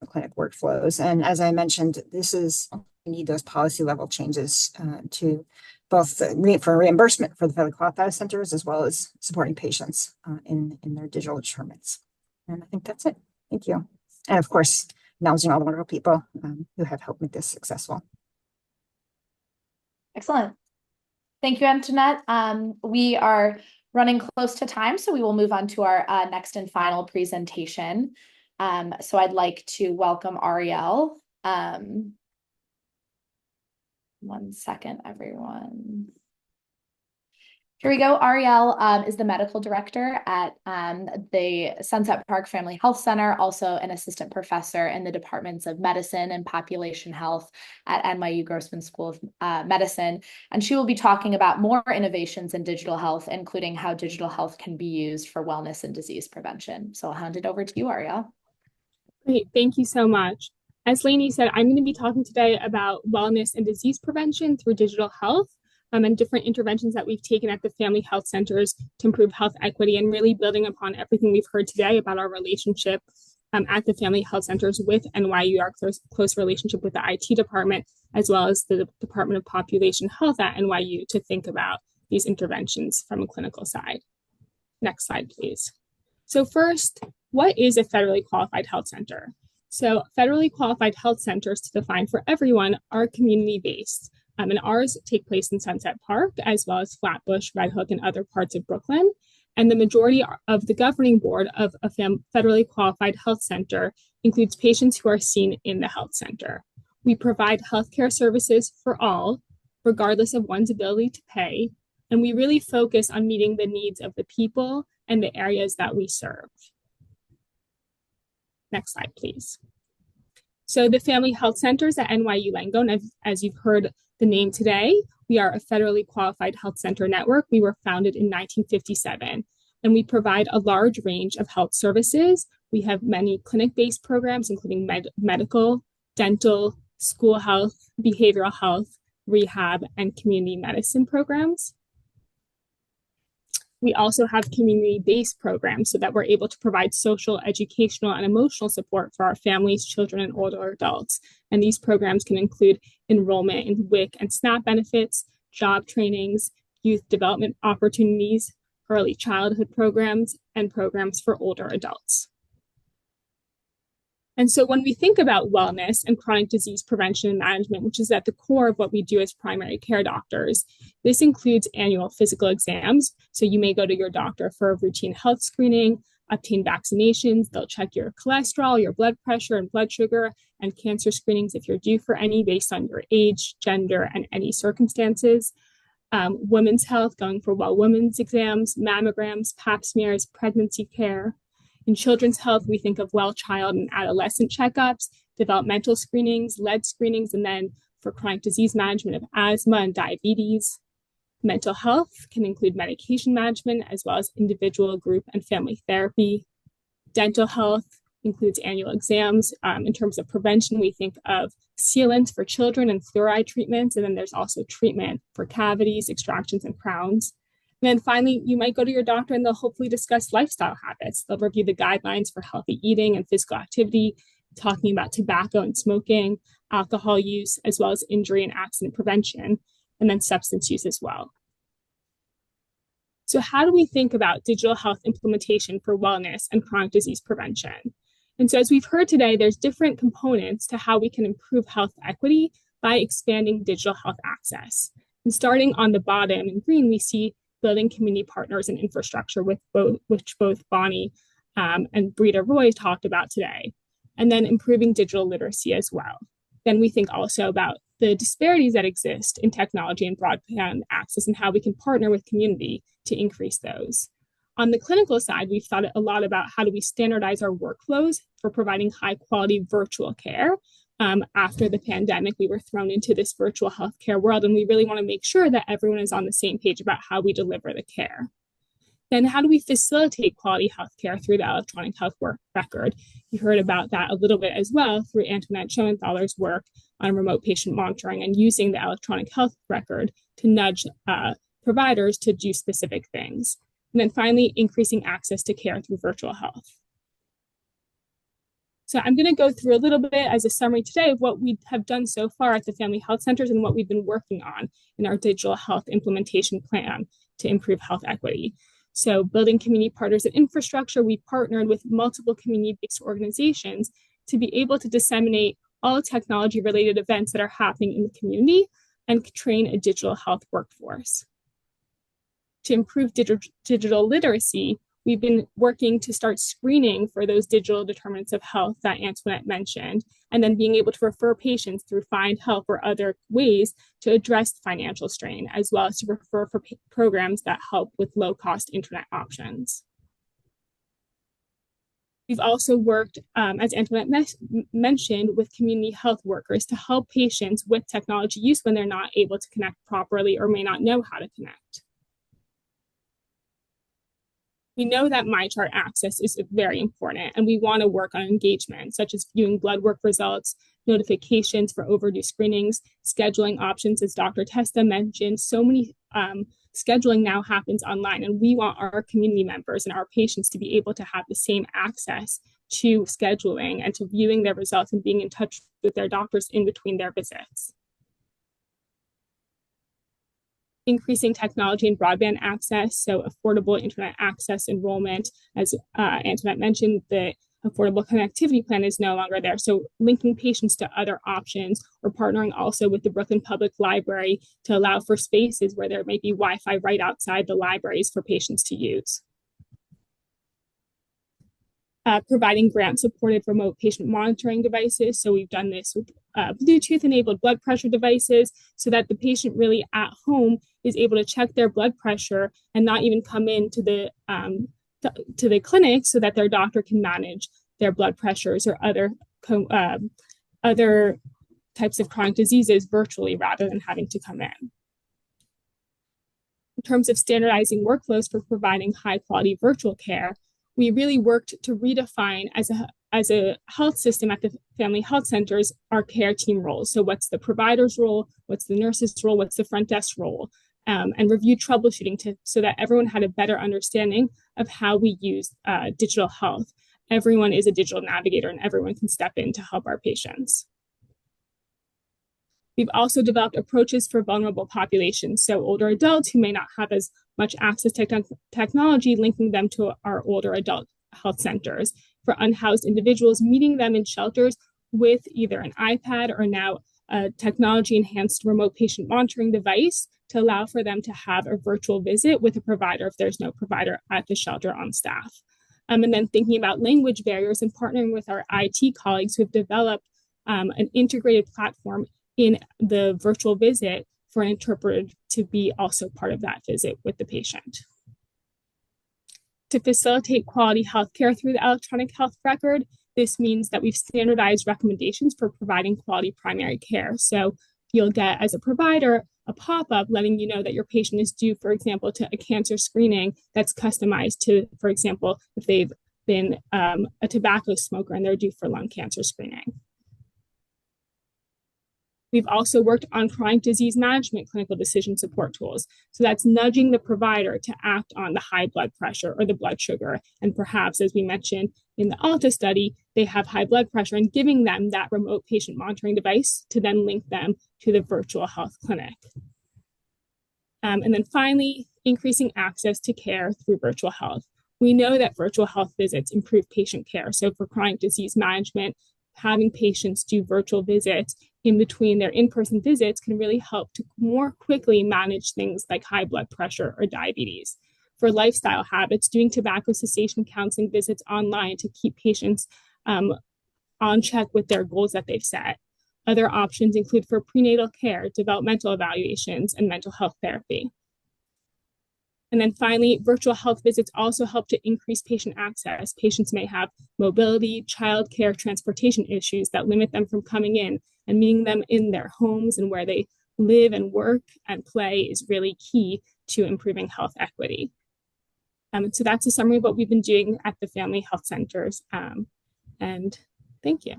clinic workflows. And as I mentioned, we need those policy level changes to both for reimbursement for the federally qualified centers, as well as supporting patients in their digital determinants. And I think that's it. Thank you. And of course, acknowledging all the wonderful people who have helped make this successful. Excellent. Thank you, Antoinette. We are running close to time, so we will move on to our next and final presentation. So I'd like to welcome Ariel. One second, everyone. Here we go. Ariel is the medical director at the Sunset Park Family Health Center, also an assistant professor in the departments of medicine and population health at NYU Grossman School of Medicine. And she will be talking about more innovations in digital health, including how digital health can be used for wellness and disease prevention. So I'll hand it over to you, Ariel. Great, thank you so much. As Lainey said, I'm going to be talking today about wellness and disease prevention through digital health and different interventions that we've taken at the family health centers to improve health equity, and really building upon everything we've heard today about our relationship at the family health centers with NYU, our close relationship with the IT department, as well as the Department of Population Health at NYU, to think about these interventions from a clinical side. Next slide, please. So first, what is a federally qualified health center? So federally qualified health centers, to define for everyone, are community-based. And ours take place in Sunset Park, as well as Flatbush, Red Hook, and other parts of Brooklyn. And the majority of the governing board of a federally qualified health center includes patients who are seen in the health center. We provide healthcare services for all, regardless of one's ability to pay. And we really focus on meeting the needs of the people and the areas that we serve. Next slide, please. So the Family Health Centers at NYU Langone, as you've heard the name today, we are a federally qualified health center network. We were founded in 1957, and we provide a large range of health services. We have many clinic-based programs, including medical, dental, school health, behavioral health, rehab, and community medicine programs. We also have community-based programs so that we're able to provide social, educational, and emotional support for our families, children, and older adults. And these programs can include enrollment in WIC and SNAP benefits, job trainings, youth development opportunities, early childhood programs, and programs for older adults. And so when we think about wellness and chronic disease prevention and management, which is at the core of what we do as primary care doctors, this includes annual physical exams. So you may go to your doctor for a routine health screening, obtain vaccinations. They'll check your cholesterol, your blood pressure, and blood sugar, and cancer screenings if you're due for any based on your age, gender, and any circumstances. Women's health, going for well women's exams, mammograms, pap smears, pregnancy care. In children's health, we think of well child and adolescent checkups, developmental screenings, lead screenings, and then for chronic disease management of asthma and diabetes. Mental health can include medication management, as well as individual, group, and family therapy. Dental health includes annual exams. In terms of prevention, we think of sealants for children and fluoride treatments. And then there's also treatment for cavities, extractions, and crowns. And then finally, you might go to your doctor and they'll hopefully discuss lifestyle habits. They'll review the guidelines for healthy eating and physical activity, talking about tobacco and smoking, alcohol use, as well as injury and accident prevention, and then substance use as well. So how do we think about digital health implementation for wellness and chronic disease prevention? And so as we've heard today, there's different components to how we can improve health equity by expanding digital health access. And starting on the bottom in green, we see building community partners and infrastructure, which both Bonnie and Brita Roy talked about today, and then improving digital literacy as well. Then we think also about the disparities that exist in technology and broadband access and how we can partner with community to increase those. On the clinical side, we've thought a lot about how do we standardize our workflows for providing high quality virtual care. After the pandemic, we were thrown into this virtual healthcare world, and we really want to make sure that everyone is on the same page about how we deliver the care. Then how do we facilitate quality healthcare through the electronic health record? You heard about that a little bit as well through Antoinette Schoenthaler's work on remote patient monitoring and using the electronic health record to nudge providers to do specific things. And then finally, increasing access to care through virtual health. So I'm going to go through a little bit as a summary today of what we have done so far at the Family Health Centers and what we've been working on in our digital health implementation plan to improve health equity. So building community partners and infrastructure, we partnered with multiple community-based organizations to be able to disseminate all technology-related events that are happening in the community and train a digital health workforce. To improve digital literacy, we've been working to start screening for those digital determinants of health that Antoinette mentioned, and then being able to refer patients through Find Help or other ways to address financial strain, as well as to refer for programs that help with low-cost internet options. We've also worked, as Antoinette mentioned, with community health workers to help patients with technology use when they're not able to connect properly or may not know how to connect. We know that MyChart access is very important, and we want to work on engagement, such as viewing blood work results, notifications for overdue screenings, scheduling options, as Dr. Testa mentioned. So many scheduling now happens online, and we want our community members and our patients to be able to have the same access to scheduling and to viewing their results and being in touch with their doctors in between their visits. Increasing technology and broadband access, so affordable internet access enrollment. As Antoinette mentioned, the affordable connectivity plan is no longer there. So linking patients to other options, or partnering also with the Brooklyn Public Library to allow for spaces where there may be Wi-Fi right outside the libraries for patients to use. Providing grant-supported remote patient monitoring devices. So we've done this with Bluetooth-enabled blood pressure devices so that the patient really at home is able to check their blood pressure and not even come into the clinic so that their doctor can manage their blood pressures or other types of chronic diseases virtually rather than having to come in. In terms of standardizing workflows for providing high-quality virtual care, we really worked to redefine as a health system at the Family Health Centers our care team roles. So what's the provider's role, what's the nurse's role, what's the front desk role, and review troubleshooting so that everyone had a better understanding of how we use digital health. Everyone is a digital navigator and everyone can step in to help our patients. We've also developed approaches for vulnerable populations, so older adults who may not have as much access to technology, linking them to our older adult health centers. For unhoused individuals, meeting them in shelters with either an iPad or now a technology-enhanced remote patient monitoring device to allow for them to have a virtual visit with a provider if there's no provider at the shelter on staff. And then thinking about language barriers and partnering with our IT colleagues who have developed an integrated platform in the virtual visit for an interpreter to be also part of that visit with the patient. To facilitate quality healthcare through the electronic health record, this means that we've standardized recommendations for providing quality primary care. So you'll get, as a provider, a pop-up letting you know that your patient is due, for example, to a cancer screening that's customized to, for example, if they've been a tobacco smoker and they're due for lung cancer screening. We've also worked on chronic disease management clinical decision support tools. So that's nudging the provider to act on the high blood pressure or the blood sugar. And perhaps, as we mentioned in the ALTA study, they have high blood pressure, and giving them that remote patient monitoring device to then link them to the virtual health clinic. And then finally, increasing access to care through virtual health. We know that virtual health visits improve patient care. So for chronic disease management, having patients do virtual visits in between their in-person visits can really help to more quickly manage things like high blood pressure or diabetes. For lifestyle habits, doing tobacco cessation counseling visits online to keep patients on check with their goals that they've set. Other options include for prenatal care, developmental evaluations, and mental health therapy. And then finally, virtual health visits also help to increase patient access. Patients may have mobility, childcare, transportation issues that limit them from coming in, and meeting them in their homes and where they live and work and play is really key to improving health equity. So that's a summary of what we've been doing at the family health centers. And thank you.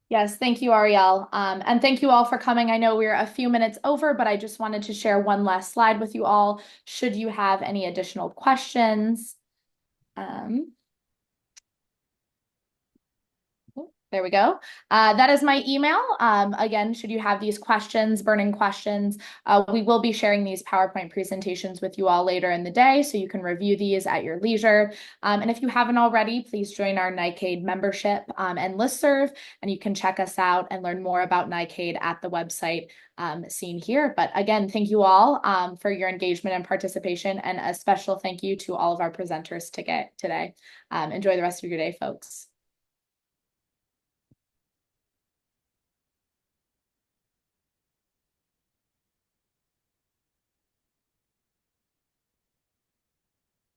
Yes, thank you, Ariel. And thank you all for coming. I know we're a few minutes over, but I just wanted to share one last slide with you all, should you have any additional questions. There we go. That is my email. Again, should you have these questions, burning questions, we will be sharing these PowerPoint presentations with you all later in the day, so you can review these at your leisure. And if you haven't already, please join our NICAID membership and listserv, and you can check us out and learn more about NICAID at the website seen here. But again, thank you all for your engagement and participation, and a special thank you to all of our presenters today. Enjoy the rest of your day, folks.